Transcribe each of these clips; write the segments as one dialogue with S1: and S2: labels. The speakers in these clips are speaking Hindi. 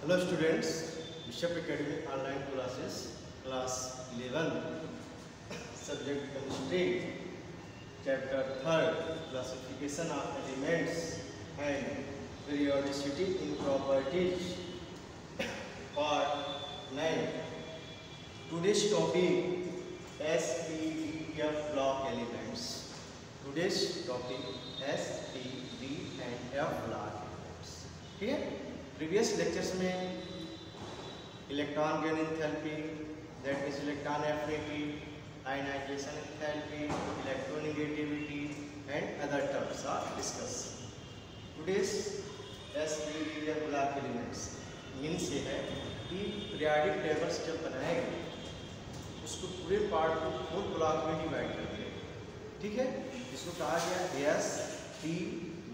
S1: Hello students, Bishop Academy online classes, class 11, subject chemistry, chapter 3rd, classification of elements and periodicity in properties, part 9. Today's topic SPDF block elements. Today's topic SPD and F block elements. ठीक है? प्रीवियस लेक्चर्स में electron gain enthalpy, that is electron affinity, ionization enthalpy, electronegativity and other terms are discuss. Today's s p d f block elements means ये है कि पीरियोडिक टेबल्स जब बनाएंगे उसको पूरे पार्ट को 4 ब्लॉक में डिवाइड कर दिया. ठीक है, इसको कहा गया S P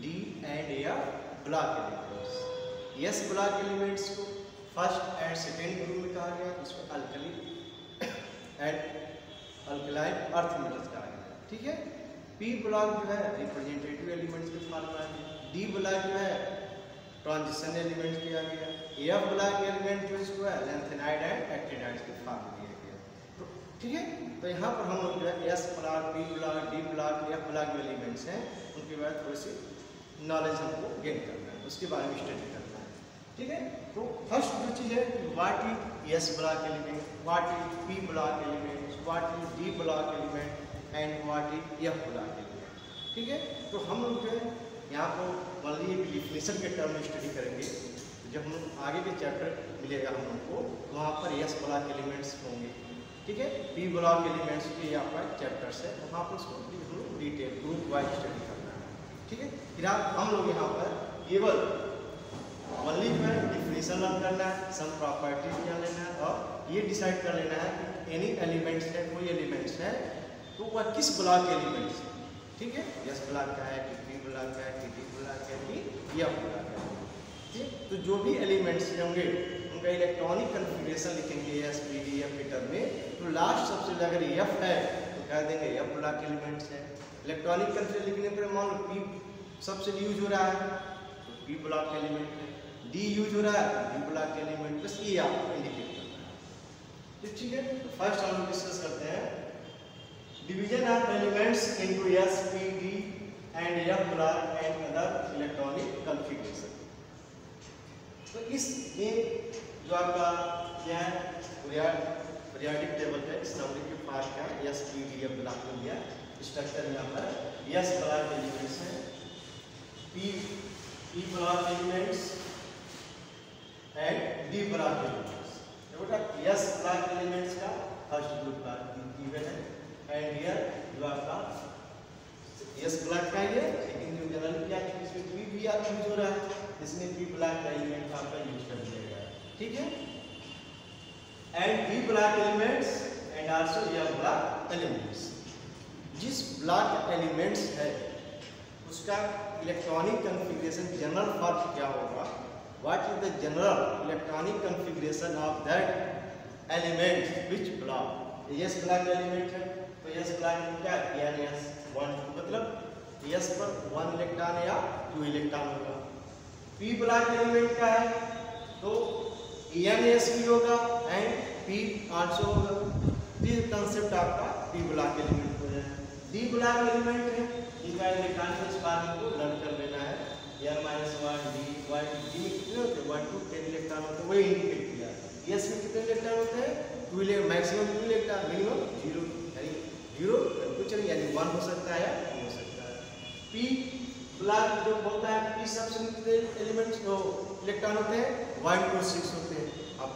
S1: D and F block elements. Yes block elements को फर्स्ट एंड सेकेंड ग्रुप में कहा गया, इसको alkali and alkaline earth metals कहा गया. ठीक है, पी ब्लॉक जो है रिप्रेजेंटेटिव एलिमेंट्स के फॉर्म में, डी ब्लॉक जो है ट्रांजिशन एलिमेंट किया गया, एफ ब्लॉक एलिमेंट जो इसको है लैंथेनाइड एंड एक्टिनाइड के फॉर्म में दिया गया. तो ठीक है, तो यहाँ पर हम लोग जो है S block, P block, D block, F block जो एलिमेंट्स हैं उनके बारे में थोड़ी सी नॉलेज हमको गेन करना है, उसके बारे में स्टडी करना है. ठीक है, तो फर्स्ट जो चीज़ है what is S block element, what is P block element, what is D block element and what is F block element. ठीक है, तो हम लोग जो है यहाँ को मान लीजिए डिफिनेशन के टर्म में स्टडी करेंगे. जब हम आगे के चैप्टर मिलेगा हम लोग को वहाँ पर एस ब्लॉक एलिमेंट्स होंगे. ठीक है, पी ब्लॉक एलिमेंट्स के आपका चैप्टर्स है, वहाँ पर उसको डिटेल ग्रुप वाइज स्टडी करना है. ठीक है, फिर हम लोग यहाँ पर केवल ओनली जो है डिफिनेशन लर्न करना है, सम प्रॉपर्टीज जान लेना है और ये डिसाइड कर लेना है कि एनी एलिमेंट्स है, कोई एलिमेंट्स है तो वह किस ब्लॉक एलिमेंट्स है. ठीक है, एस ब्लॉक का है कि पी ब्लॉक का है कि डी ब्लॉक है कि एफ ब्लॉक है. ठीक, तो जो भी एलिमेंट्स होंगे उनका इलेक्ट्रॉनिक कन्फिगरेशन लिखेंगे एस पी डी एफ के टर्म में. तो लास्ट सबसे अगर एफ है तो कह देंगे एफ ब्लॉक एलिमेंट्स है. इलेक्ट्रॉनिक कन्फिगरेशन लिखने पर मान लो पी सबसे यूज हो रहा है तो पी ब्लॉक एलिमेंट है, डी यूज हो रहा है तो डी ब्लॉक एलिमेंट, बस ये आपको इंडिकेट करना है. ठीक है, तो फर्स्ट हम लोग डिस्कस करते हैं division of elements into S P D and F block and other electronic configuration. तो इसमें जो आपका क्या है पीरियोडिक टेबल है, समरी के पास का S P D F block हो गया. स्ट्रक्चर यहाँ पर एस ब्लॉक एलिमेंट्स है, P block elements and D block elements. बेटा एस ब्लॉक एलिमेंट्स का फर्स्ट ग्रुप का गिवन है एंड हियर जो आपका एस ब्लॉक का है, लेकिन जो जनरल क्या है इसमें पी भी आप यूज हो रहा है, इसमें पी ब्लॉक का एलिमेंट आपका यूज कर दिया गया है. ठीक है, and D block elements and also F block elements. जिस ब्लॉक एलिमेंट्स है उसका इलेक्ट्रॉनिक कॉन्फ़िगरेशन जनरल फॉर्म क्या होगा, what is the general electronic configuration of that element which block. S block element है तो एस ब्लॉक में क्या है एस 1 मतलब एस पर 1 इलेक्ट्रॉन या 2 इलेक्ट्रॉन होगा. पी ब्लॉक एलिमेंट का है तो एन एस भी होगा एंड पी आल्सो होगा. दिस कंसेप्ट आपका पी ब्लॉक एलिमेंट हो जाए. डी ब्लॉक एलिमेंट है, इनका इलेक्ट्रॉनिक स्पार्क को लर्न कर लेना है. n - 1 d 1 d कितने होते हैं 1 to 10 इलेक्ट्रॉन होते हैं, वही इंडिकेट किया. एस में कितने इलेक्ट्रॉन होते हैं 2 मैक्सिमम 2 इलेक्ट्रॉन, मिनिमम 0 यानी 0 कुछ नहीं यानी 1 हो सकता है या 2 हो सकता है. पी ब्लॉक जो होता है पी सबसे कितने एलिमेंट्स जो इलेक्ट्रॉन होते हैं 1 to 6 होते हैं. अब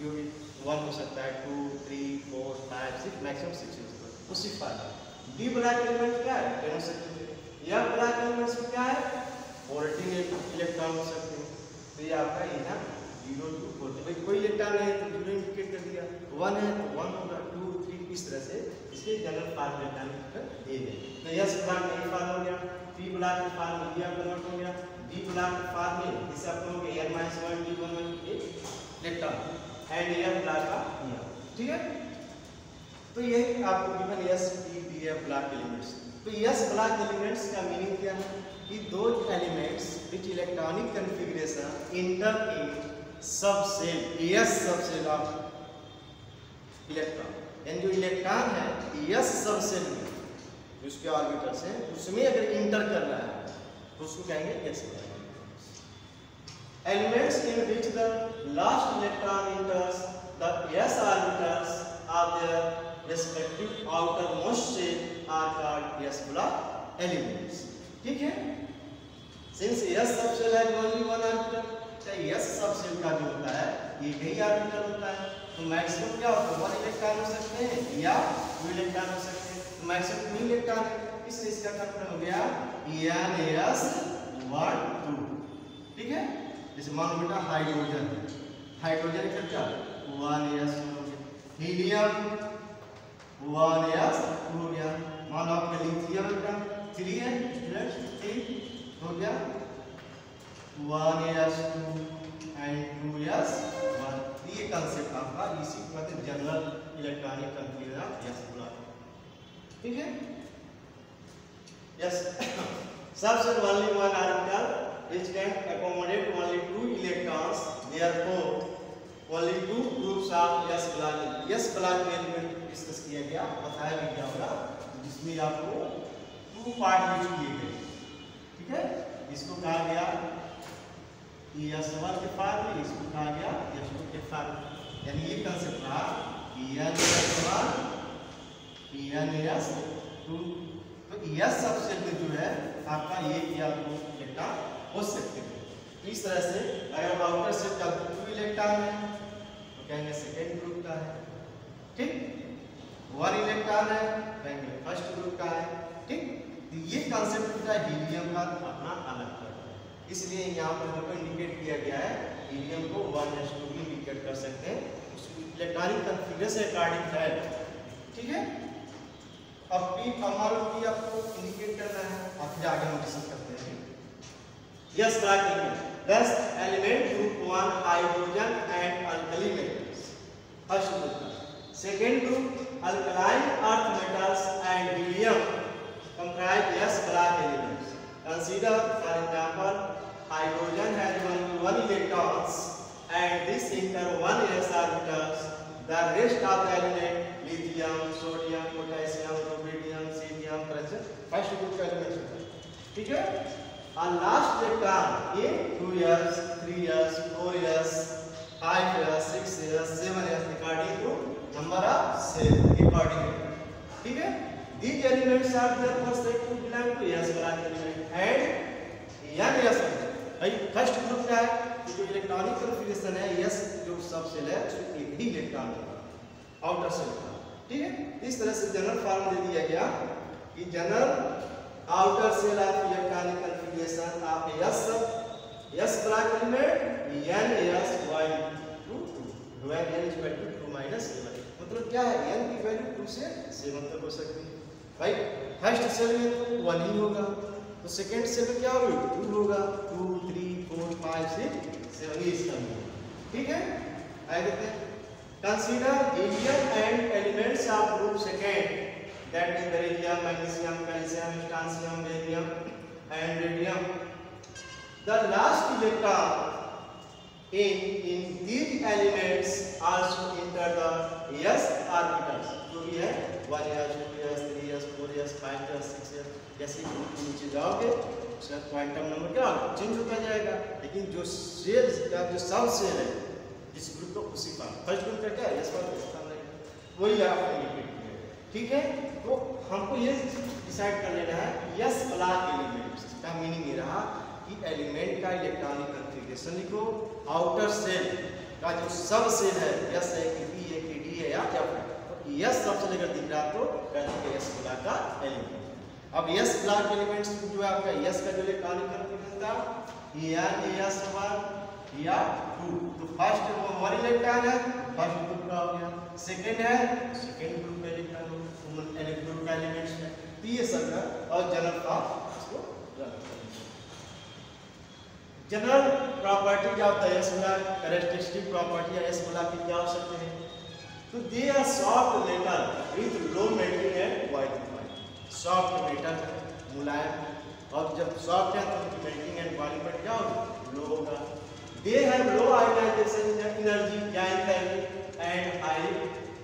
S1: ये 1 हो सकता है 2 3 4 5 6 मैक्सिमम 6 होता है, उसी फार्मूला. डी ब्लॉक एलिमेंट क्या है 10 हो सकते हैं. एफ ब्लॉक एलिमेंट्स में क्या है 14 इलेक्ट्रॉन हो सकते हैं. तो ये आपका यहाँ 0 to 14 भाई कोई इलेक्ट्रॉन है तो 0 इंडिकेट कर दिया, 1 है तो 1 होगा, 2 3 इस तरह से इसके जनरल फॉर्म इलेक्ट्रॉनिक ये है. तो एस ब्लॉक का फॉर्म हो गया, पी ब्लॉक का फॉर्म एफ ब्लॉक हो गया, डी ब्लॉक का फॉर्म में इसे आप लोग n - 1 d 1 electron and F block का दिया. ठीक है, तो यही आपको given S P D F block elements. तो एस ब्लॉक एलिमेंट्स का मीनिंग क्या है कि those elements which electronic configuration enter in सब सेल एस सब सेल ऑफ इलेक्ट्रॉन, यानी जो इलेक्ट्रॉन है एस सब सेल में उसके ऑर्बिटल से उसमें अगर इंटर कर रहा है तो उसको कहेंगे S elements in which the last electron इंटर्स the s orbitals of their respective outermost shell are called s block elements। ठीक है, सिंस s सबसेल है ओनली वन ऑर्बिटल, तो s सबसेल का जो होता है एक ही ऑर्बिटल होता है, तो मैक्सिमम क्या होता है वन इलेक्ट्रॉन हो सकते हैं या टू इलेक्ट्रॉन हो सकते हैं, तो मैक्सिमम 2 इलेक्ट्रॉन है, इसलिए इसका कंप्लीट हो गया n s 1 2। ठीक है, जैसे मान लो बेटा हाइड्रोजन, हाइड्रोजन का क्या 1s हीलियम 1s 2 हो गया, मान लो आपका लिथियम का 3 है स्टूडेंट 3 हो गया 1s 2 एंड 2s 1। ये कांसेप्ट आपका इसी को कहते हैं general electronic configuration of s block. ठीक है, यस सबसे only one orbital which can accommodate only 2 electrons, therefore only 2 groups of s block element discuss किया गया, बताया भी गया होगा, जिसमें आपको 2 पार्ट यूज किए गए। ठीक है, इसको कहा गया s1 के फार्म में, इसको कहा गया s2 के फार्म में, यानी ये कंसेप्ट रहा n s1 n s2। तो s सबसेट में जो है आपका ये या 2 इलेक्ट्रॉन हो सकते हैं। इस तरह से अगर आउटर सेट का 2 इलेक्ट्रॉन है तो कहेंगे सेकेंड ग्रुप का है। ठीक, 1 इलेक्ट्रॉन है कहेंगे फर्स्ट ग्रुप का है। ठीक, तो ये कॉन्सेप्ट का हीलियम का अपना अलग करता है, इसलिए यहाँ पर हमको इंडिकेट किया गया है हीलियम को 1s2 भी इंडिकेट कर सकते हैं, उसकी इलेक्ट्रॉनिक कॉन्फ़िगरेशन से अकॉर्डिंग है। ठीक है, अब पी हमारा पी आपको इंडिकेट करना है, अब फिर आगे हम डिस्कस करते हैं। Yes, correct. Thus, element group 1 hydrogen and alkali metals. First group. Second group alkaline earth metals and helium comprise S block elements. Consider, for example, hydrogen has only 1 electrons and this enter 1 s orbitals. The rest of the element lithium, sodium, potassium, rubidium, cesium, calcium first group elements. ठीक है, और लास्ट इलेक्ट्रॉन ये 2s 3s 4s 5s 6s 7s according to number of cell according. ठीक है, these elements are therefore said to belong to s block element and n s। भाई फर्स्ट ग्रुप क्या है, जो इलेक्ट्रॉनिक कॉन्फ़िगरेशन है s जो सब सेल है उसमें एक ही इलेक्ट्रॉन होगा आउटर सेल का। ठीक है, इस तरह से जनरल फॉर्म दे दिया गया कि general outer cell of electronic configuration of s block element n s 1 to 2 when n is equal to 2 minus 7। मतलब क्या है, n की वैल्यू 2 से 7 तक हो सकती है। भाई फर्स्ट सेल में तो 1 ही होगा, तो सेकंड सेल में क्या होगा 2 होगा, 2 3 4 5 6 7 इसका होगा। ठीक है, आगे देखते हैं। Consider helium and elements of group second, that is beryllium, magnesium, calcium, strontium, barium and radium. The last electron in these elements also enter the s orbitals, जो भी है 1s 2s 3s 4s 5s 6s, जैसे नीचे जाओगे उसका क्वांटम नंबर क्या होगा चेंज होता जाएगा, लेकिन जो सेल का जो सब सेल है जिस ग्रुप को उसी का फर्स्ट ग्रुप का क्या है s वाला वही आप इंडिकेट किया। ठीक है, तो हमको ये डिसाइड कर लेना है यस ब्लॉक एलिमेंट्स का मीनिंग ये रहा कि एलिमेंट का इलेक्ट्रॉनिक कॉन्फ़िगरेशन लिखो, आउटर सेल का जो सब सेल है यस है कि पी है कि डी है या क्या है, तो यस सबसे लेकर दिख रहा तो कहते हैं यस ब्लॉक का एलिमेंट। अब यस ब्लॉक एलिमेंट्स जो है आपका यस का जो इलेक्ट्रॉनिक कॉन्फ़िगरेशन था या यस 1 या 2, तो फर्स्ट 1 इलेक्ट्रॉन है फर्स्ट ग्रुप का हो गया, सेकंड है सेकंड ग्रुप का इलेक्ट्रॉन ग्रुप का एलिमेंट्स है, तो ये सब है। और जनरल फॉर्म इसको जनरल प्रॉपर्टी क्या होता है S block, characteristic property S block की क्या हो सकते हैं, तो they are soft metal with low melting and boiling point. Soft metal मुलायम, और जब सॉफ्ट है तो उनकी मेल्टिंग एंड बॉइलिंग पॉइंट क्या होगा लो होगा। They have low ionization reduction energy या enthalpy and high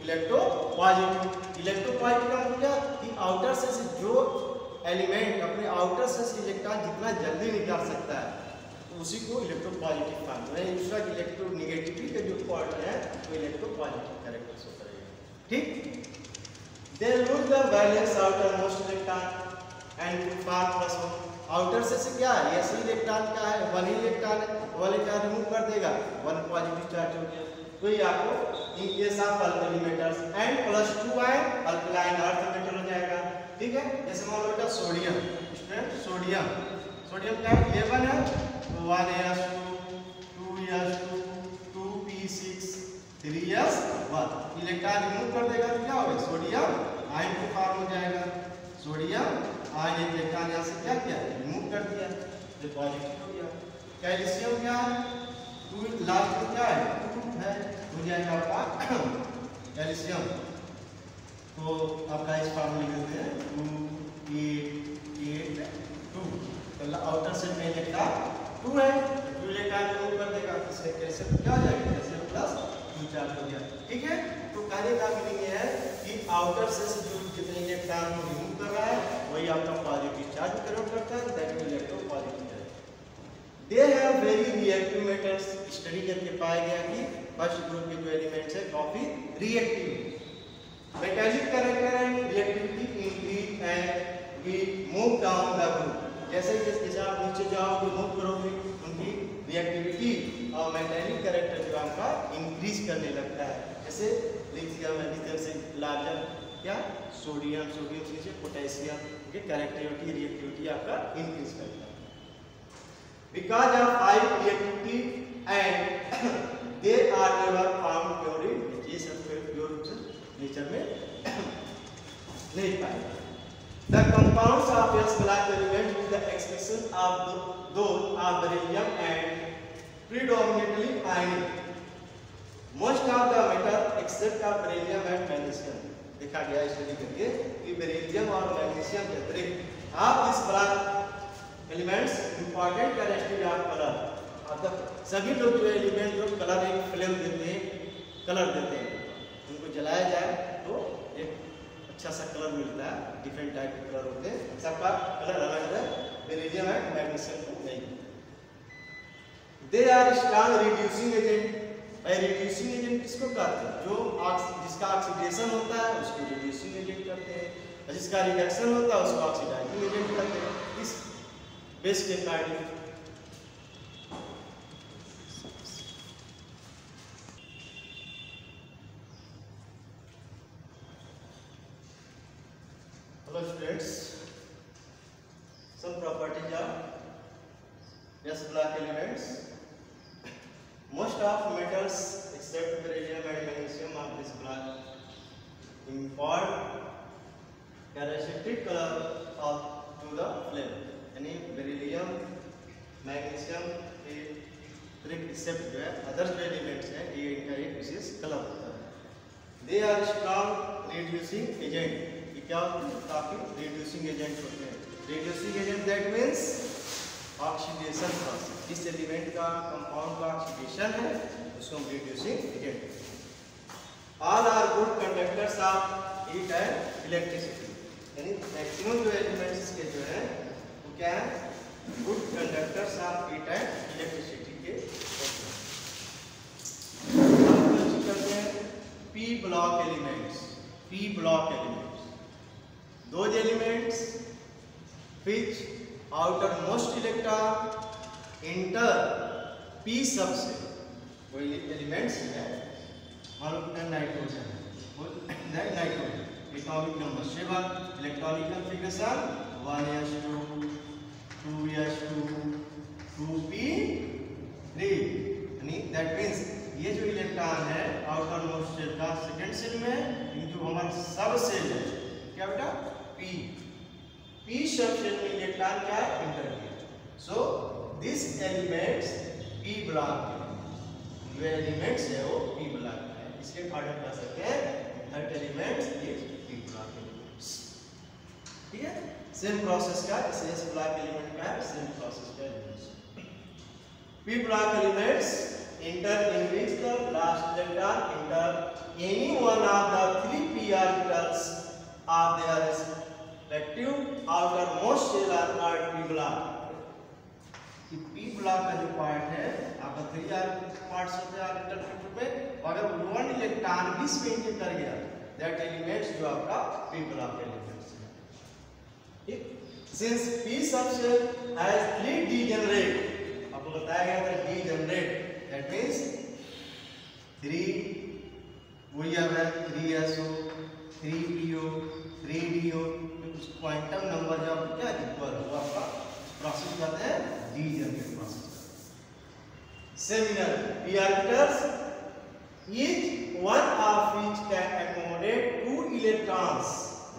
S1: electropositive. Electropositive का मतलब कि आउटर से जो एलिमेंट अपने आउटर से इलेक्ट्रॉन जितना जल्दी निकाल सकता है तो उसी को इलेक्ट्रोपॉजिटिव मानते हैं। दूसरा इलेक्ट्रोनेगेटिविटी के जो पार्ट है वो इलेक्ट्रोपॉजिटिव कैरेक्टर शो करेगा। ठीक, they lose the balance outer most electron and form plus one. Outer से क्या है, ऐसे इलेक्ट्रॉन का है, वन इलेक्ट्रॉन है, वन इलेक्ट्रॉन रिमूव कर देगा, वन पॉजिटिव चार्ज हो गया। तो ये आपको in case of alkali metals and plus 2 ion alkaline earth metal हो जाएगा। ठीक है, जैसे मान लो बेटा सोडियम, स्टूडेंट सोडियम, सोडियम का 11 है तो 1s2 2s2 2p6 3s1, electron remove कर देगा तो क्या होगा, सोडियम आयन को फॉर्म हो जाएगा। सोडियम आयन इलेक्ट्रॉन यहाँ से क्या किया, रिमूव कर दिया, तो पॉजिटिव हो गया। कैल्शियम क्या है, 2 लास्ट में क्या है, 2 है, हो जाएगा आपका कैल्शियम। तो आपका इस फॉर्म लिख देते हैं 2 8 8 2, तो आउटर सेल में इलेक्ट्रॉन 2 है, 2 इलेक्ट्रॉन रिमूव कर देगा, इससे कैल्शियम क्या हो जाएगा, कैल्शियम प्लस 2 चार्ज हो गया। ठीक है, तो कहने का मीनिंग ये है कि आउटर से जो जितने इलेक्ट्रॉन को रिमूव कर रहा है वही आपका पॉजिटिव चार्ज कन्वर्ट करता है, that is electropositive charge. They have very reactive metals. Study करके पाया गया कि फर्स्ट ग्रुप के जो एलिमेंट्स है काफी reactive. Metallic character and reactivity increase and we move down the group. जैसे जैसे आप नीचे जाओगे मूव करोगे उनकी रिएक्टिविटी और मेटालिक कैरेक्टर जो आपका इंक्रीज करने लगता है। जैसे लिथियम लिथियम से लार्जर क्या सोडियम, सोडियम से नीचे पोटेशियम के कैरेक्टरिस्टिक रिएक्टिविटी आपका इंक्रीज करता है। Because of high reactivity and they are never found pure in nature. ये सब प्योर रूप से नेचर में नहीं पाएगा। The compounds of s block element with the exception of those of beryllium and predominantly ionic. Most of the metal except of beryllium and magnesium, देखा गया स्टडी करके कि बेरिलियम और मैग्नीशियम के अतिरिक्त आप इस black elements important characteristic of colour, मतलब सभी लोग जो एलिमेंट जो कलर एक फ्लेम देते हैं, कलर देते हैं, उनको जलाया जाए तो एक अच्छा सा कलर मिलता है। डिफरेंट टाइप के कलर होते हैं, सबका कलर अलग है, बेरिलियम एंड मैग्नीशियम को नहीं। They are strong reducing agent. Reducing agent किसको कहते हैं, जो जिसका ऑक्सीडेशन होता है उसको रिड्यूसिंग एजेंट कहते हैं, और जिसका रिडक्शन होता है उसको ऑक्सीडाइजिंग एजेंट कहते हैं। इस बेस के according hello students, some properties of S block elements. Most of metals except beryllium and magnesium of this block impart characteristic color of to the flame. यानी बेरिलियम मैग्नीशियम के अतिरिक्त एक्सेप्ट जो है अदर जो एलिमेंट्स हैं ये इनका एक विशेष कलर होता है। They are strong reducing agent. ये क्या होते हैं, काफी रिड्यूसिंग एजेंट होते हैं। Reducing agent that means oxidation process. जिस एलिमेंट का कंपाउंड का ऑक्सीडेशन है उसको हम reducing agent. All are good conductors of heat and electricity. यानी मैक्सिमम जो एलिमेंट्स के जो है वो क्या है, good conductors of heat and electricity के करते हैं। P block elements. P block elements those elements which outermost electron enter p सबसे वो एलिमेंट्स है, मान लो नाइट्रोजन है, nitrogen atomic number 7, electronic configuration 1s2 2s2 2p3, यानी दैट मींस ये जो इलेक्ट्रॉन है आउटर मोस्ट सेल का सेकंड सेल में, जो हमारा सब सेल है क्या बेटा p सब सेल में इलेक्ट्रॉन क्या है, इंटर किया। So this elements p block जो एलिमेंट्स है वो p ब्लॉक है, इसके अकॉर्डिंग कर सकते हैं that elements is p block elements. ठीक है, सेम प्रोसेस का s ब्लॉक एलिमेंट का सेम प्रोसेस का elements. p block elements enter in which the last electron enter any one of the 3 p orbitals of their respective outermost shell or p block. p block का जो पार्ट है आपका 3 पार्ट्स होते हैं ऑर्बिटल फिफ्थ पे, अगर 1 इलेक्ट्रॉन भी इसमें एंटर कर गया दैट एलिमेंट्स जो आपका p block एलिमेंट्स है. ठीक, since p subshell has 3 degenerate, आपको बताया गया था degenerate, that means 3 वही आ रहा है 3so 3po 3do, कुछ क्वांटम नंबर जब क्या इक्वल हो आपका प्रोसेस कहते हैं degenerate process. Similar p orbitals, each one of which can accommodate 2 electrons.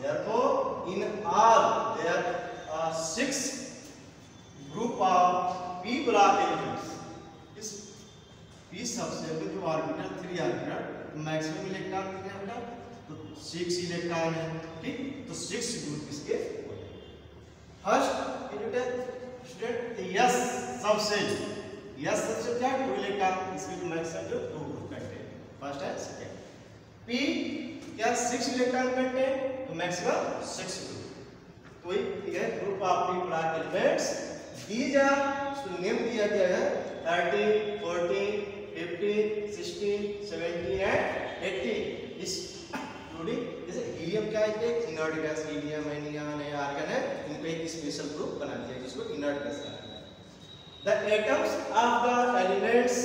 S1: Therefore, in all there are 6 group of p block elements. इस p सबसे में जो ऑर्बिटल 3 ऑर्बिटल मैक्सिमम इलेक्ट्रॉन कितने होता है तो 6 इलेक्ट्रॉन है. ठीक, तो 6 ग्रुप इसके फर्स्ट स्टूडेंट यस सबसेल क्या 2 इलेक्ट्रॉन इसके जो मैक्सिमम जो 2 ग्रुप कंटेन फर्स्ट है सेकंड. p क्या 6 इलेक्ट्रॉन कंटेन तो मैक्सिमम 6 ग्रुप. तो ये group of p block elements these are इसको नेम दिया गया है 13 14 15 16 17 एंड 18. इस इंक्लूडिंग जैसे हीलियम क्या है एक इनर्ट गैस, हीलियम है नियॉन है आर्गन है, इनको एक स्पेशल ग्रुप बना दिया जिसको इनर्ट गैस कहते हैं. The atoms of the elements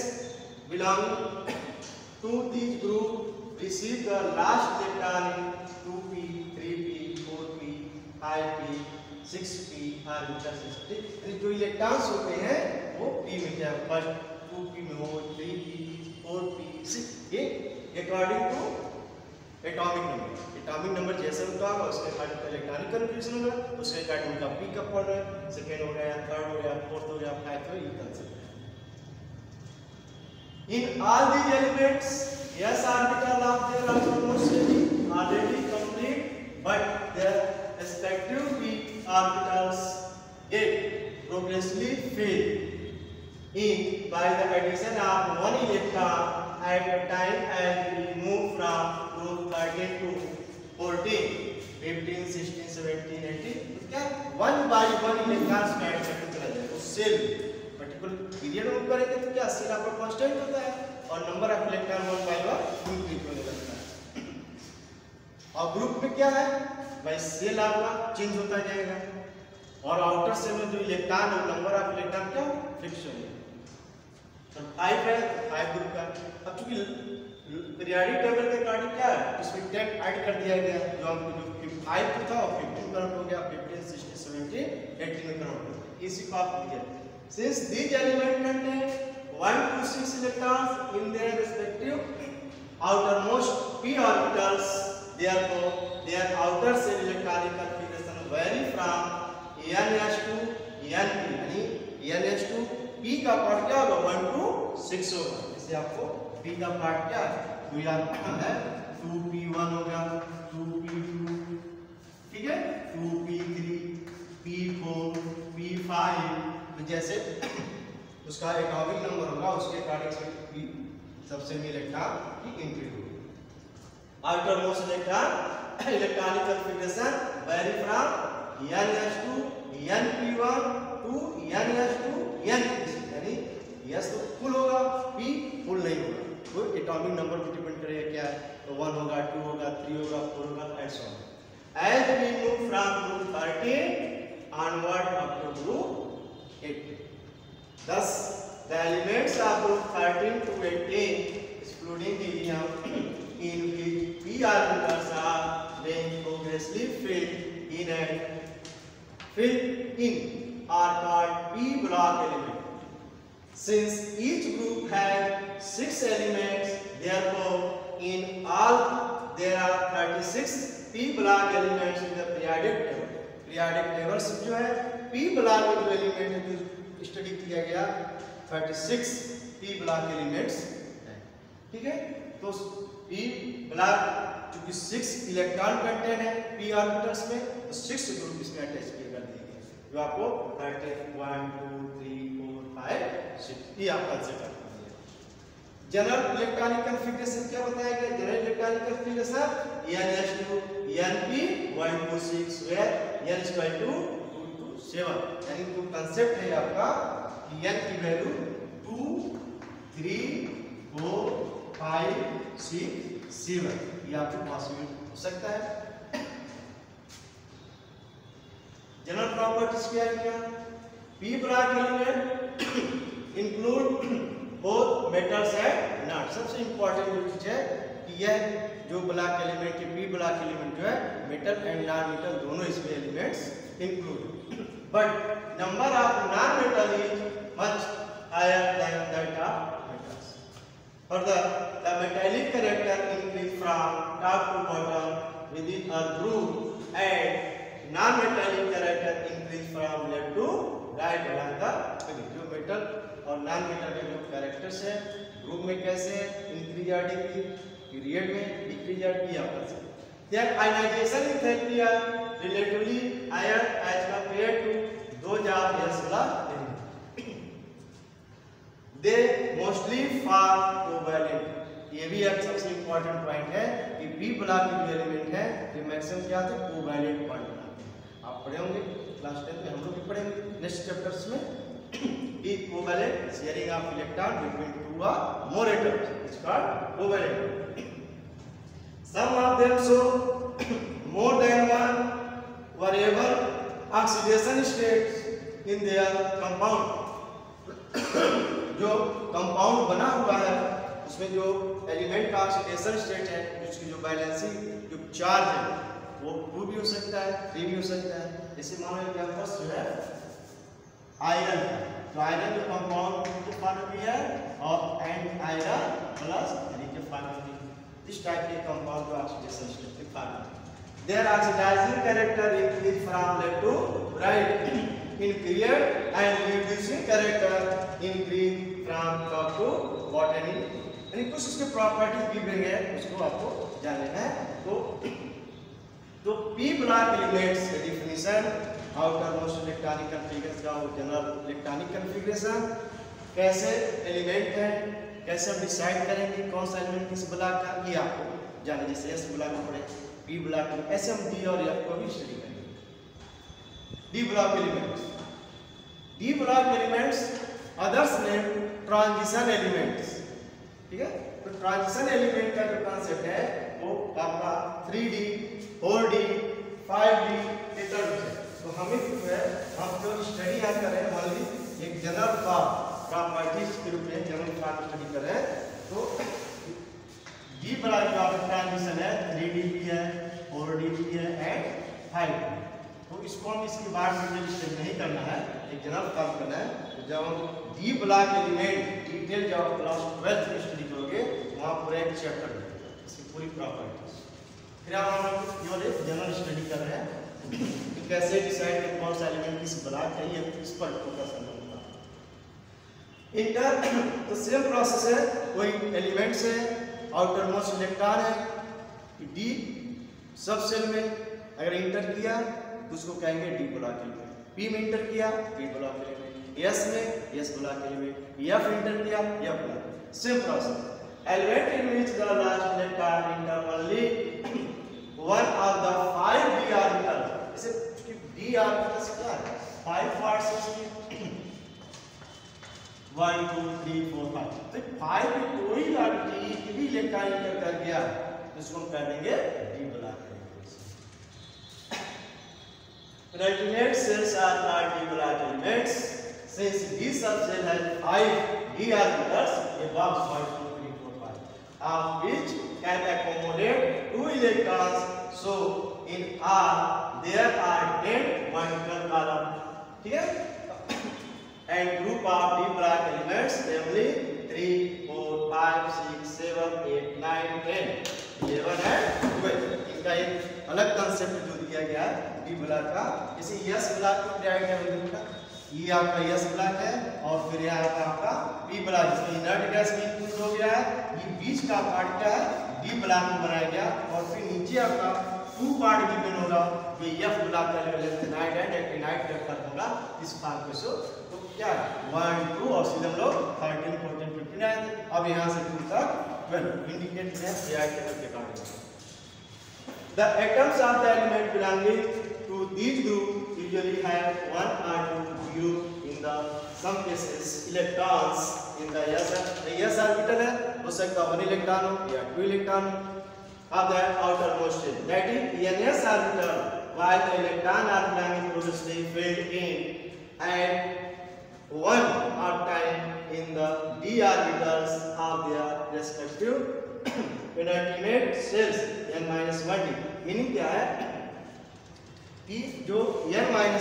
S1: belonging to this group receive the last electron in 2p 3p 4p 5p 6p orbital system. जो इलेक्ट्रॉन्स होते हैं वो p में क्या फर्स्ट 2p में हो 3p 4p 6 ये अकॉर्डिंग टू एटॉमिक नंबर जैसे उनका होगा उसके अकॉर्डिंग इलेक्ट्रॉनिक कन्फिग्रेशन होगा, उसके अकॉर्डिंग उनका p कब पड़ रहा है, सेकंड हो गया थर्ड हो गया फोर्थ हो गया फाइव हो, ये कंसेप्ट है. In all these elements yes orbital of their outermost shell already complete, but their respective p orbitals get progressively filled in by the addition of 1 electron at a time as we move from group 13 to 14 15 16 17 18. क्या 1 by 1 इलेक्ट्रॉन्स में ऐड करते चला जाएगा. उस सेल पर्टिकुलर पीरियड में करेंगे तो क्या सेल आपका कांस्टेंट होता है और number of electron 1 by 1 increase होने लगता है. और ग्रुप में क्या है भाई सेल आपका चेंज होता जाएगा और आउटर सेल में जो इलेक्ट्रॉन और नंबर ऑफ इलेक्ट्रॉन क्या फिक्स हो जाएगा. तो 5 है 5 ग्रुप का. अब चूंकि पीरियोडिक टेबल के अकॉर्डिंग क्या है इसमें 10 ऐड कर दिया गया जो हमको जो 5 था और 15 कन्वर्ट हो गया 15 16 17 18 में कन्वर्ट हो गया. इसी को आप लीजिए. Since these elements contain 1 to 6 electrons in their respective outermost p orbitals, therefore their outer shell electronic configuration vary from ns to np. यानी ns to p का पार्ट क्या होगा 1 to 6 होगा. इससे आपको p का पार्ट क्या है तो याद है 2p1 होगा 2p2 ठीक है 2p3 p4 p5. जैसे उसका एटॉमिक नंबर होगा उसके अकॉर्डिंग से p सबसे में इलेक्ट्रॉन की एंट्री होगी. outermost electron electronic configuration vary from ns to np1 to ns to np. यानी s तो फुल होगा p फुल नहीं होगा. तो एटॉमिक नंबर पे डिपेंड करेगा क्या है तो 1 होगा 2 होगा 3 होगा 4 होगा and so on. as we move from group 13 onward up to group 18. Thus, the elements of group 13 to 18, excluding helium, in which p orbitals are being progressively filled in are called p block elements. Since each group has 6 elements, therefore, in all there are 36 p block elements in the periodic table. Periodic table जो है p block में जो एलिमेंट है स्टडी किया गया 36 p block एलिमेंट्स हैं. ठीक है तो p block चूंकि 6 इलेक्ट्रॉन कंटेन है p ऑर्बिटल्स में तो 6 ग्रुप इसमें अटैच किए कर दिए गए जो आपको 13 1 2 3 4 5 6 ये आप कंसीडर कर लीजिए. जनरल इलेक्ट्रॉनिक कॉन्फ़िगरेशन क्या बताया गया? General electronic configuration NS2 Np126 where n is equal to 2 to 7, यानी जो कंसेप्ट है आपका कि n की वैल्यू 2 3 4 5 6 7 ये आपको पॉसिबल हो सकता है। जनरल प्रॉपर्टीज क्या है? क्या p block element include both metals and not. सबसे इंपॉर्टेंट जो चीज है कि यह जो ब्लॉक एलिमेंट के p ब्लॉक एलिमेंट जो है मेटल एंड नॉन मेटल दोनों इसमें elements include, but number of non metal is much higher than that of metals. Further the metallic character increase from top to bottom within a group and non metallic character increase from left to right along the जो मेटल और नॉन मेटल के जो कैरेक्टर्स है ग्रुप में कैसे इंक्रीज या डिक्रीज, पीरियड में डिक्रीज या डी आपस में। Their ionization enthalpy are relatively higher as compare to those of s block element. They mostly for covalent. ये भी एक सबसे इंपॉर्टेंट पॉइंट है कि p ब्लॉक के जो एलिमेंट है ये मैक्सिमम क्या थे? कोवैलेंट बॉन्ड बनाते हैं। आप पढ़े होंगे क्लास 10 में, हम लोग भी पढ़ेंगे नेक्स्ट चैप्टर्स में। Covalent sharing of electron between two or more atoms is called covalent. Some of them show more than one variable oxidation states in their compound. जो कंपाउंड बना हुआ है उसमें जो एलिमेंट का ऑक्सीडेशन स्टेट है, उसकी जो बैलेंसी जो चार्ज है वो 2 भी हो सकता है 3 भी हो सकता है। जैसे मान लो कि आपका जो है आयरन, तो आयरन जो कंपाउंड के फॉर्म में है और एंड आयरन प्लस यानी के फॉर्म में इस टाइप के कंपाउंड का ऑक्सीडेशन स्टेट के फॉर्म में their oxidizing character increase from left to right in period and reducing character increase from top to bottom. यानी कुछ उसके प्रॉपर्टीज भी देंगे उसको आपको जान लेना है। तो p ब्लॉक एलिमेंट्स की definition, outer most electronic configuration का जनरल इलेक्ट्रॉनिक कॉन्फ़िगरेशन, कैसे एलिमेंट है, कैसे हम डिसाइड करेंगे कौन सा एलिमेंट किस ब्लॉक का, ये आपको जाने। जैसे s ब्लॉक में पढ़े p ब्लॉक में ऐसे हम d और f को भी स्टडी करेंगे। d block elements, d block elements others name transition elements. ठीक है, तो ट्रांजिशन एलिमेंट का जो कांसेप्ट है वो आपका 3D 4D 5D के टर्म्स है। तो हमें जो है हम जो स्टडी यहाँ कर रहे हैं ओनली एक जनरल प्रॉपर्टीज के रूप में जनरल फॉर्म स्टडी कर रहे हैं। तो डी ब्लॉक जो आपका ट्रांजिशन है 3D भी है 4D भी है एंड 5D। तो इसको हम इसके बाद डिटेल स्टडी नहीं करना है, एक जनरल फॉर्म करना है। तो जब हम डी ब्लॉक एलिमेंट डिटेल जब क्लास 12 में स्टडी करोगे वहाँ पूरा एक चैप्टर है इसकी पूरी प्रॉपर्टीज। फिर हम लोग जनरल स्टडी कर रहे हैं कि कैसे डिसाइड करें कौन सा एलिमेंट किस ब्लॉक है, ये इस पर फोकस करना होगा। इंटर तो सेम प्रोसेस है, कोई एलिमेंट से आउटर मोस्ट इलेक्ट्रॉन है डी सब सेल में अगर इंटर किया तो उसको कहेंगे डी ब्लॉक एलिमेंट, पी में इंटर किया पी ब्लॉक एलिमेंट, एस में S block element, F enter किया F block. Same process element in which the last electron enter only one of the 5 d orbitals। इसे d orbitals क्या है? 5 पार्ट्स है 1 2 3 4 5। तो 5 में कोई ऑर्बिटल भी इलेक्ट्रॉन इंटर कर गया तो इसको हम कह देंगे d block elements. Ultimate cells are called d block elements since d subcell has 5 d orbitals above 1 2 3 4 5 of which can accommodate 2 electrons, so in R there are 10 vertical columns। ठीक है, and group of d block elements namely 3 4 5 6 7 8 9 10 11 and 12। इनका एक अलग कंसेप्ट जो दिया गया है d ब्लॉक का। जैसे s ब्लॉक को डिवाइड करेंगे बेटा, ये आपका s ब्लॉक है और फिर यहाँ का आपका p ब्लॉक जिसमें इनर्ट गैस भी इंक्लूड हो गया है। ये बीच का पार्ट क्या है d ब्लॉक में बनाया गया और फिर नीचे आपका 2 पार्ट गिवन होगा जो f ब्लॉक का लेंथेनाइड एंड एक्टिनाइड का फर्क होगा इस पार्ट को। तो क्या है 1 2 और सीधे हम लोग 13 14 15 आए थे। अब यहाँ से 2 तक 12 इंडिकेट है पीआई टेबल के according. The atoms of the element belonging to these group usually have 1 or 2 0 in the some cases electrons in the s orbital है, हो सकता है 1 इलेक्ट्रॉन हो या 2 electron of the outermost shell, that is in s orbital, while the electron are belonging to the stay filled in at 1 odd time in the d orbitals of their respective penultimate shells n-1d। Meaning क्या है कि जो n-1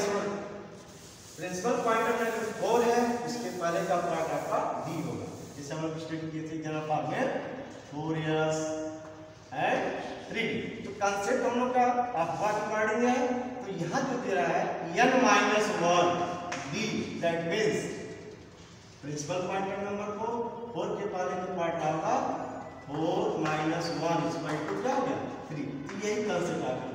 S1: प्रिंसिपल क्वांटम नंबर 4 है, इसके पहले का पार्ट आपका d होगा, जैसे हम लोग स्टडी किए थे जनरल फॉर्म में 4s एंड 3d। तो कांसेप्ट हम लोग का अफवा के अकॉर्डिंग है। तो यहाँ जो दे रहा है n-1d, that means principal quantum number 4 के पहले का पार्ट आपका 4 - 1 = क्या हो गया 3। तो यही कांसेप्ट आपको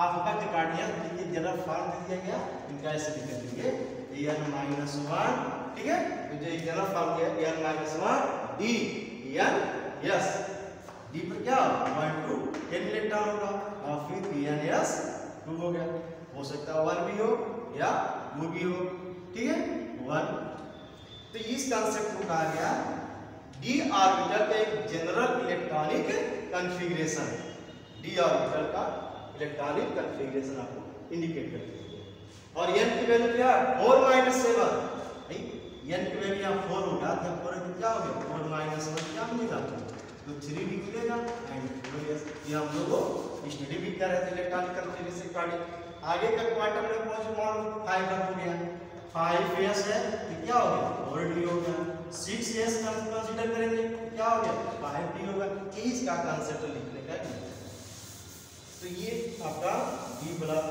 S1: आपका के कार्डिया देखिए जनरल फॉर्म दे दिया गया, इनका ऐसे लिख देंगे n-1, ठीक है। तो जो जनरल फॉर्म दिया n-1 d n s, d पर क्या 1 2 10 इलेक्ट्रॉन होगा और फिर n s 2 हो गया, हो सकता है 1 भी हो या 2 भी हो, ठीक है 1। तो इस कांसेप्ट को कहा गया d ऑर्बिटल का एक general electronic configuration. d orbital का इलेक्ट्रॉनिक कॉन्फ़िगरेशन आपको इंडिकेट करती है। और n की वैल्यू क्या है 4 - 7, नहीं n की वैल्यू यहाँ 4 होगा तो 4 क्या हो गया 4 - 7 क्या मिलेगा तो 3 भी मिलेगा एंड 4s। ये हम लोग स्टडी भी कर रहे थे इलेक्ट्रॉनिक कॉन्फ़िगरेशन कार्डिक। आगे का क्वांटम में पहुंच मान 5 हो गया, 5s है तो क्या हो गया 4d हो गया, 6s कंसीडर करेंगे क्या हो गया 5d होगा। ये इसका कांसेप्ट लिखने का है। तो ये आपका d ब्लॉक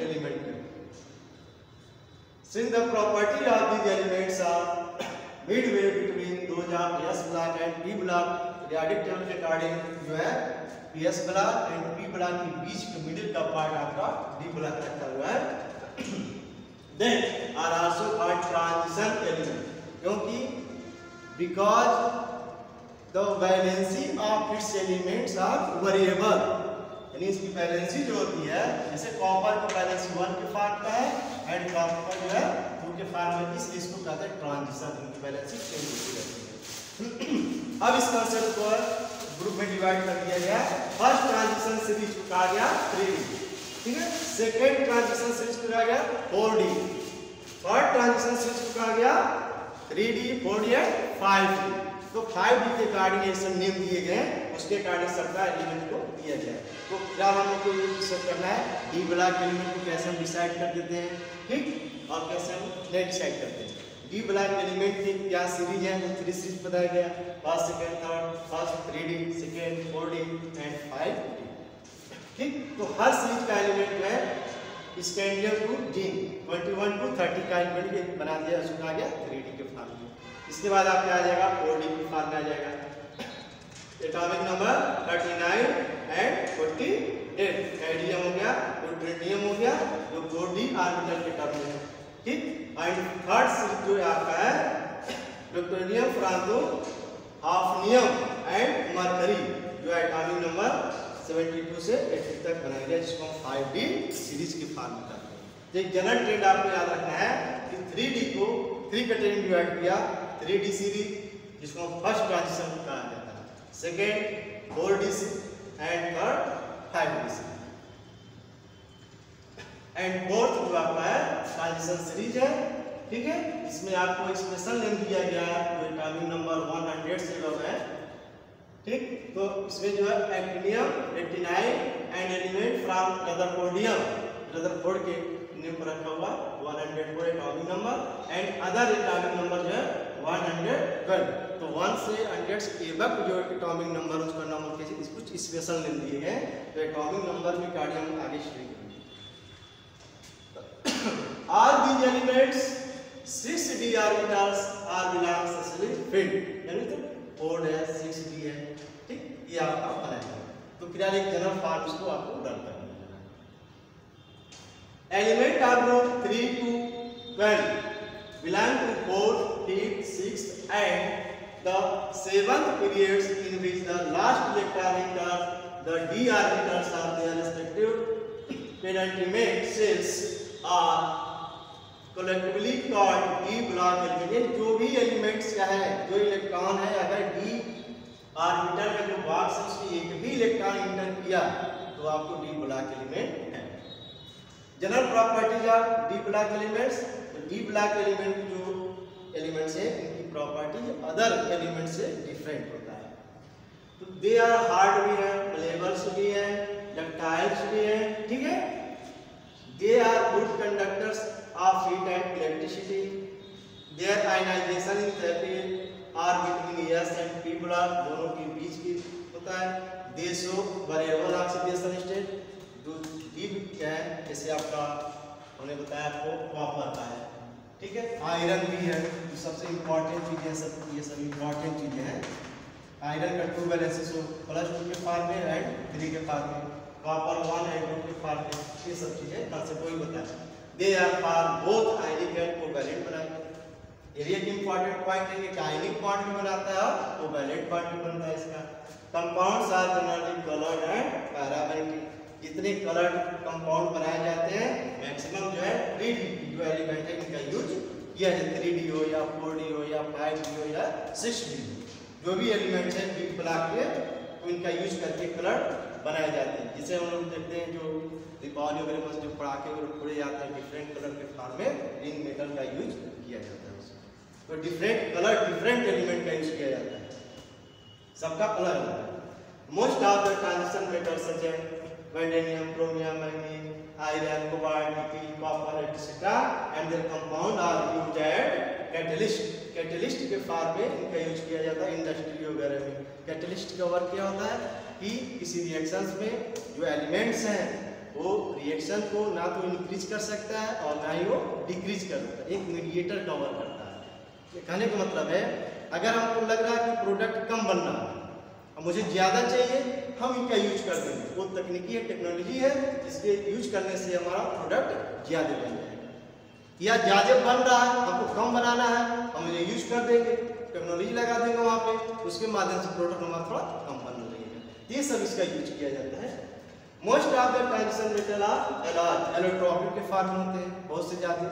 S1: एलिमेंट है। Since the property of these elements are midway between those of s block and p block, periodic table के अकॉर्डिंग जो है s block and p block के बीच के मिडिल का पार्ट आपका d ब्लॉक रखा हुआ है। Then are also called transition element, क्योंकि because the valency of its elements are variable, यानी इसकी वैलेंसी जो होती है जैसे कॉपर की वैलेंसी 1 के फॉर्म का है एंड कॉपर जो है 2 के फॉर्म में, इसलिए इसको कहते हैं ट्रांजिशन, इनकी वैलेंसी चेंज होती रहती है। अब इस कांसेप्ट को ग्रुप में डिवाइड कर दिया गया। फर्स्ट ट्रांजिशन सीरीज को कहा गया 3d, ठीक है। सेकंड ट्रांजिशन सीरीज को कहा गया 4d, थर्ड ट्रांजिशन सीरीज को कहा गया 3d 4d एंड 5d। तो 5d के अकॉर्डिंग ऐसे नेम दिए गए, उसके अकॉर्डिंग सबका एलिमेंट को दिया गया। तो क्या हम लोग को ये डिसाइड करना है डी ब्लॉक एलिमेंट को कैसे हम डिसाइड कर देते हैं, ठीक, और कैसे हम नहीं डिसाइड करते हैं। डी ब्लॉक एलिमेंट की क्या सीरीज है, 3 सीरीज बताया गया, first second third, first 3d, second 4d and 5d, ठीक। तो हर सीरीज का एलिमेंट है स्कैंडियम टू जिंक 21 to 30 का एलिमेंट बना दिया, उसको कहा गया 3d के फॉर्म में। इसके बाद आपका आ जाएगा 4d के फॉर्म में आ जाएगा एटॉमिक नंबर 39 एंड 48, एडियम हो गया, ड्यूटेरियम हो गया, जो 4d ऑर्बिटल के टर्म में है, ठीक। एंड थर्ड सीरीज जो आपका है ड्यूटेरियम फ्रांतो हाफनियम एंड मरकरी, जो एटॉमिक नंबर 72 से 80 तक बनाया गया, जिसको हम 5d सीरीज की फॉर्म में करते हैं। एक जनरल ट्रेंड आपको याद रखना है कि 3d को 3 कैटेगरी डिवाइड किया, 3d सीरीज जिसको हम फर्स्ट ट्रांजिशन कहा जाता है, second 4d and third 5d and fourth जो आपका है ट्रांजिशन सीरीज है, ठीक है। इसमें आपको स्पेशल नेम दिया गया है, तो एटॉमिक नंबर 100 से लो है, ठीक। तो इसमें जो है actinium 89 and element from Rutherford के नेम पर रखा हुआ 104 atomic number and other atomic number जो है 112। तो 1 से 100 से एबक जो एटॉमिक नंबर उसका नंबर कैसे कुछ स्पेशल नेम दिए गए। तो एटॉमिक नंबर में कार्डियम आगे स्टडी करेंगे। All these elements 6d orbitals are belongs to filled, यानी तो 4s 6d है, ठीक। ये आपका बनाएगा। तो फिर एक जनरल फॉर्म को आपको रन करना है। Element of group 3 to 12 belong to 4th, 5th, 6th and the 7th periods in which the last electron enters the d orbitals of their respective penultimate cells are collectively called d block element। जो भी एलिमेंट्स का है, जो इलेक्ट्रॉन है, अगर d ऑर्बिटल का जो बॉक्स है उसमें एक भी इलेक्ट्रॉन इंटर किया तो आपको d ब्लॉक एलिमेंट है। General properties of d block elements, तो d ब्लॉक एलिमेंट जो एलिमेंट्स है इनकी प्रॉपर्टी अदर एलिमेंट से डिफरेंट होता है। तो दे आर हार्ड भी है, मलेबल्स भी है, डक्टाइल्स भी है, ठीक है। They are good conductors of heat and electricity. Their ionization enthalpy are between s and p block, दोनों के बीच की होता है। They show variable oxidation state, जो d क्या है, जैसे आपका हमने बताया आपको कॉपर का है, ठीक है। आयरन भी है, तो सबसे इंपॉर्टेंट चीजें हैं, सब ये सब इंपॉर्टेंट चीजें हैं। आयरन का 2 वैलेंसेस हो +2 के फॉर्म में एंड 3 के फॉर्म में, कॉपर 1 एंड 2 के फॉर्म में, ये सब चीजें कंसेप्ट वही बताया। They are for both ionic and covalent बनाते हैं। ये एक इंपॉर्टेंट पॉइंट है कि आयनिक बॉन्ड भी बनाता है और कोवैलेंट बॉन्ड भी बनता है इसका। Compounds are generally coloured and paramagnetic. जितने कलर्ड कंपाउंड बनाए जाते हैं मैक्सिमम जो है 3D जो एलिमेंट है इनका यूज किया जाए, 3D हो या 4D हो या 5D हो या 6D हो, जो भी एलिमेंट्स है डी ब्लॉक के तो इनका यूज करके कलर बनाए जाते हैं। जिसे हम लोग देखते हैं जो दीपावली वगैरह में जो पटाखे फोड़े जाते हैं डिफरेंट कलर के फॉर्म में इन मेटल का यूज किया जाता है उसमें। तो डिफरेंट कलर डिफरेंट एलिमेंट का यूज किया जाता है, सबका अलग अलग है। Most of the transition metals such as vanadium, chromium, manganese, iron, cobalt, nickel, copper etcetera and their compound are used as catalyst. Catalyst के फॉर्म में इनका यूज किया जाता है इंडस्ट्री वगैरह में। कैटलिस्ट का वर्क क्या होता है कि किसी रिएक्शंस में जो एलिमेंट्स हैं वो रिएक्शन को ना तो इंक्रीज कर सकता है और ना ही वो डिक्रीज कर सकता है, एक मीडिएटर का वर्क करता है। ये कहने का मतलब है अगर हमको लग रहा है कि प्रोडक्ट कम बन रहा है और मुझे ज़्यादा चाहिए, हम इनका यूज कर देंगे। वो तकनीकी है, टेक्नोलॉजी है, जिसके यूज करने से हमारा प्रोडक्ट ज़्यादा बन जाएगा। या ज़्यादा बन रहा है, हमको कम बनाना है, हम इन्हें यूज कर देंगे, टेक्नोलॉजी लगा देंगे वहाँ पे, उसके माध्यम से प्रोडक्ट हमारा थोड़ा कम बनने लगेगा। ये सब इसका यूज किया जाता है। Most of the transition metal are allotropic के फॉर्म होते हैं, बहुत से ज़्यादा।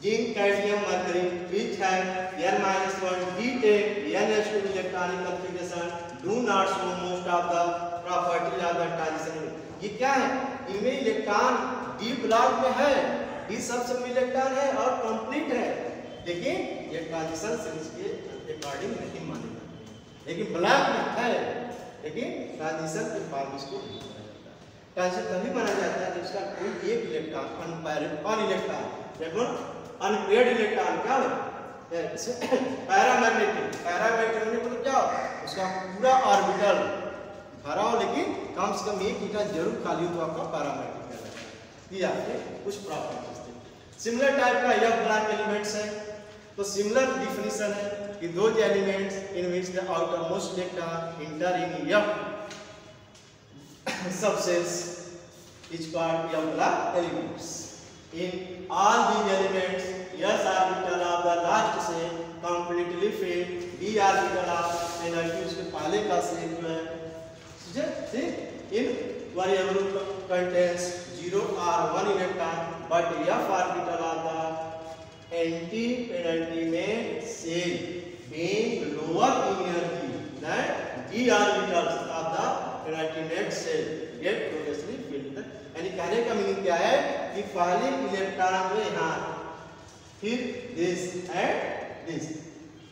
S1: Zinc, cadmium, mercury which have N-1 D10 NH2 electronic configuration do not show most of the properties of the transition। ये क्या है, इनमें इलेक्ट्रॉन d ब्लॉक में है, d सब में इलेक्ट्रॉन है और कंप्लीट है, लेकिन ये ट्रांजिशन सेल्स के अकॉर्डिंग नहीं माने जाते, लेकिन ब्लॉक में है, लेकिन ट्रांजिशन के फॉर्म इसको नहीं माना जाता। ट्रांजिशन तभी माना जाता है जब इसका कोई एक इलेक्ट्रॉन अन इलेक्ट्रॉन देखो अनपेयर्ड इलेक्ट्रॉन क्या हो पैरामैग्नेटिक। पैरामैग्नेटिक मतलब क्या हो, उसका पूरा ऑर्बिटल भरा हो लेकिन कम से कम एक इलेक्ट्रॉन जरूर खाली हो तो आपका पैरामैग्नेटिक कहलाता है। ये आपके कुछ प्रॉपर्टीज थे। सिमिलर टाइप का यह ब्लॉक एलिमेंट्स है, तो सिमिलर डिफिनीशन है कि those elements in which the outermost electron enter in यह सबसेल्स इज कॉल्ड यह block elements. In all these elements, s orbital of the last से completely filled, d orbital of energy उसके पहले का सेल जो है, ठीक, in variable contains 0 or 1 electron, but f orbital of the anti-penultimate cell being lower in energy than d orbitals of the penultimate cell get progressively filled। यानी कहने का मीनिंग क्या है कि पहले इलेक्ट्रॉन जो यहाँ फिर दिस एंड दिस,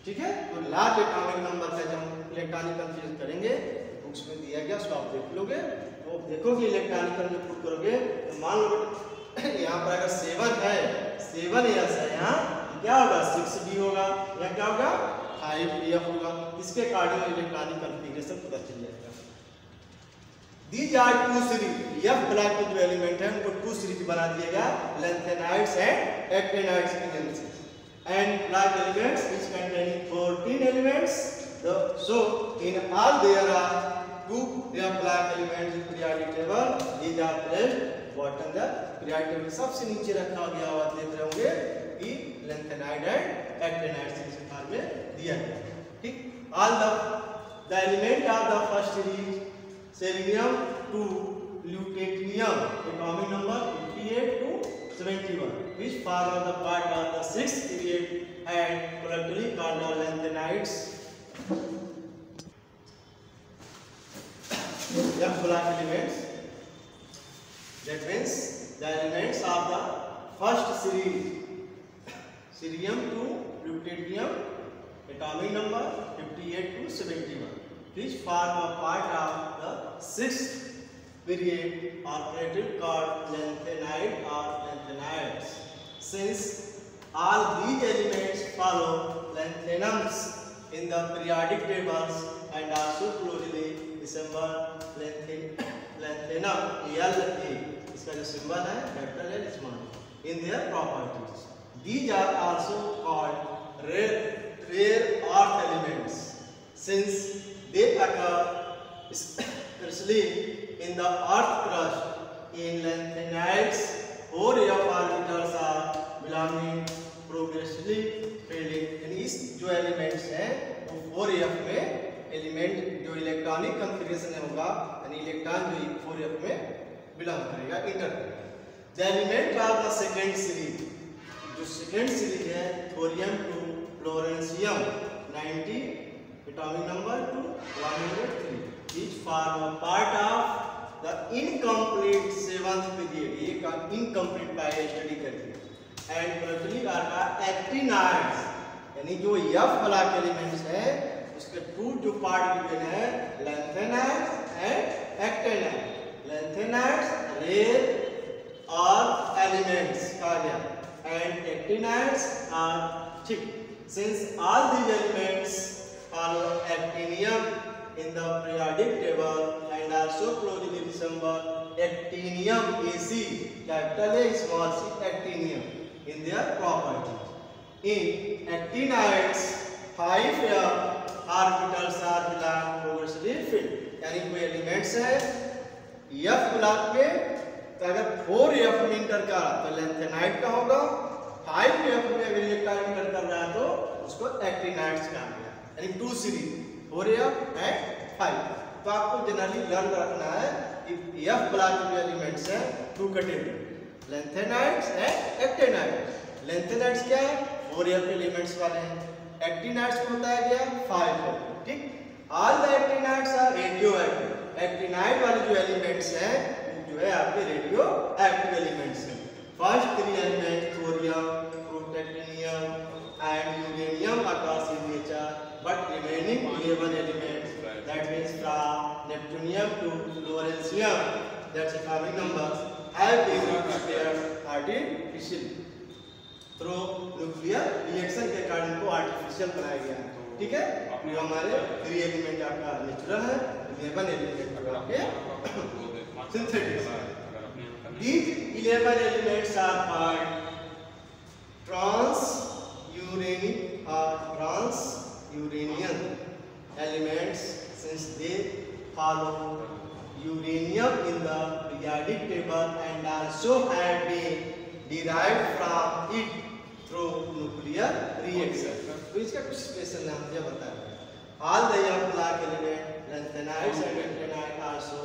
S1: ठीक है। तो लास्ट एटॉमिक नंबर का जब इलेक्ट्रॉनिक कंफ्यूज करेंगे बुक्स में दिया गया, उसको आप देख लोगे तो देखोगे इलेक्ट्रॉनिक जब प्रूव करोगे तो मान लो यहाँ पर अगर 7 है, 7 s है, यहाँ क्या होगा 6d होगा या क्या होगा 5df होगा। इसके अकॉर्डिंग इलेक्ट्रॉनिक कन्फिगरेशन पता चल जाएगा। These are 2 series, F block के जो एलिमेंट है उनको 2 सीरीज बना दिया गया, लैंथेनाइड्स एंड एक्टिनाइड्स की genesis. And block elements is containing 14 elements, so in all there are 2 F block elements in periodic table। These are placed bottom the periodic table, सबसे नीचे रखा गया हुआ देख रहे होंगे कि लैंथेनाइड एंड एक्टिनाइड सीरीज के फॉर्म में दिया गया है। ठीक, all the element of the first series selenium to lutetium atomic number 58 to 71 which form the part of the sixth period and collectively called the lanthanides. F block elements, that means the elements of the first series cerium to lutetium atomic number 58 to 71 which form a part of the sixth period are created called lanthanide or lanthanides. Since all these elements follow lanthanums in the periodic tables and also closely resemble lanthanum La, इसका जो symbol है capital L small in their properties. These are also called rare earth elements since they occur especially in the earth crust. In lanthanides, 4 f orbitals are belonging progressively failing. यानी इस जो एलिमेंट्स हैं वो 4 f में एलिमेंट जो इलेक्ट्रॉनिक कॉन्फ़िगरेशन होगा यानी इलेक्ट्रॉन जो 4 f में बिलोंग करेगा इंटर करेगा. The element of the second series जो सेकेंड सीरीज है थोरियम टू फ्लोरेंसियम 90 atomic number to 103 each form a part of the incomplete seventh period. ये incomplete पाए स्टडी करके and प्रचलित का actinides यानी जो F ब्लॉक एलिमेंट्स है उसके टू जो पार्ट गिवन है lanthanides and actinides. Lanthanides rare earth elements कहा गया and actinides are thick. Since all these elements follow actinium in the periodic table and also closely resemble actinium AC, capital A small c, actinium in their properties. In actinides 5 orbitals are belong progressively filled. यानी कोई एलिमेंट्स है F ब्लॉक में तो अगर 4F में इंटर कर रहा तो लैंथेनाइड का होगा, 5F में अगर इलेक्ट्रॉन इंटर कर रहा है तो उसको एक्टिनाइड्स कहा गया. यानी 2 सीरीज 4F एंड 5. तो आपको जनरली लर्न रखना है कि F ब्लॉक के एलिमेंट्स हैं 2 category lanthanides and actinides. Lanthanides क्या है 4F एलिमेंट्स वाले हैं, एक्टिनाइड्स को बताया गया 5F. ठीक, all the actinides are radioactive. Actinide वाले जो एलिमेंट्स हैं वो जो है आपके रेडियो एक्टिव एलिमेंट्स हैं. First 3 element thorium, protactinium and uranium across in nature, but remaining 11 elements, that means from neptunium to fluorencium, that's atomic numbers, have been prepared artificially through nuclear reaction के कारण इनको artificial बनाया गया है. ठीक है, जो हमारे 3 एलिमेंट आपका नेचुरल है, 11 एलिमेंट आपके सिंथेटिक है. These 11 elements are called transuranic or transuranian elements since they follow uranium in the periodic table and also have been derived from it through nuclear reaction. तो इसका कुछ स्पेशल नाम दिया बता रहे हैं. All the F block element lanthanides and actinides also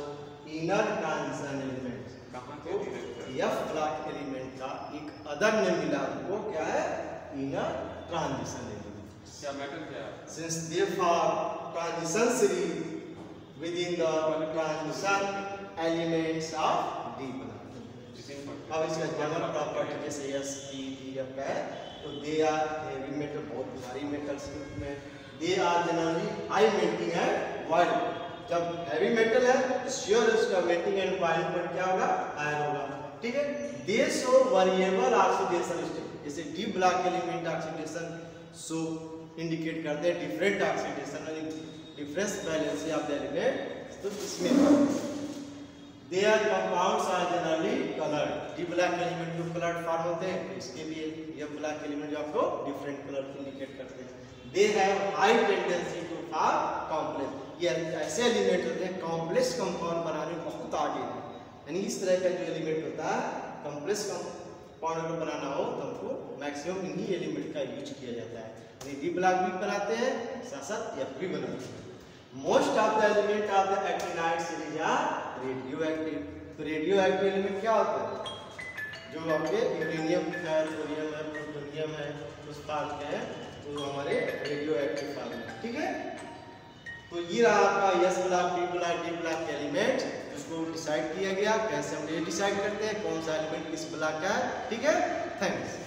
S1: inner transition elements. तो F block एलिमेंट का एक अदर नेम मिला वो क्या है inner transition element.
S2: क्या मैटर क्या है?
S1: Since they form transition series within the transition elements of D block. अब इसका जनरल प्रॉपर्टी जैसे S P D F का है तो दे आर हेवी मेटल बहुत भारी मेटल्स के रूप में. They are generally high melting and boiling. जब हैवी मेटल है तो श्योर उसका मेल्टिंग एंड बॉइलिंग पॉइंट क्या होगा हायर होगा. ठीक है, they show variable oxidation state. जैसे D block element oxidation show indicate करते हैं डिफरेंट ऑक्सीडेशन और difference valency of the element. तो इसमें Their compounds are generally colored. D block element जो कलर्ड फॉर्म होते हैं इसके लिए ये ब्लॉक एलिमेंट जो आपको डिफरेंट कलर इंडिकेट करते हैं. They have high tendency to form complex. ये ऐसे एलिमेंट होते हैं कॉम्प्लेक्स कंपाउंड बनाने में बहुत आगे हैं. यानी इस तरह का जो एलिमेंट होता है कॉम्प्लेक्स बॉन्ड ग्रुप बनाना हो तो हमको मैक्सिमम इन्हीं एलिमेंट का यूज किया जाता है। यानी डी ब्लॉक भी बनाते हैं, साथ साथ एफ भी बनाते हैं। Most of the element of the actinide series are radioactive. तो रेडियो एक्टिव एलिमेंट क्या होता है? जो आपके यूरेनियम है, थोरियम है, प्लूटोनियम है, उस पार्ट के हैं तो हमारे रेडियो एक्टिव फार्म है। ठीक है, तो ये रहा आपका S block, D block, D block के एलिमेंट, जिसको डिसाइड किया गया। कैसे हम ये डिसाइड करते हैं कौन सा एलिमेंट किस ब्लॉक का है। ठीक है, थैंक्स।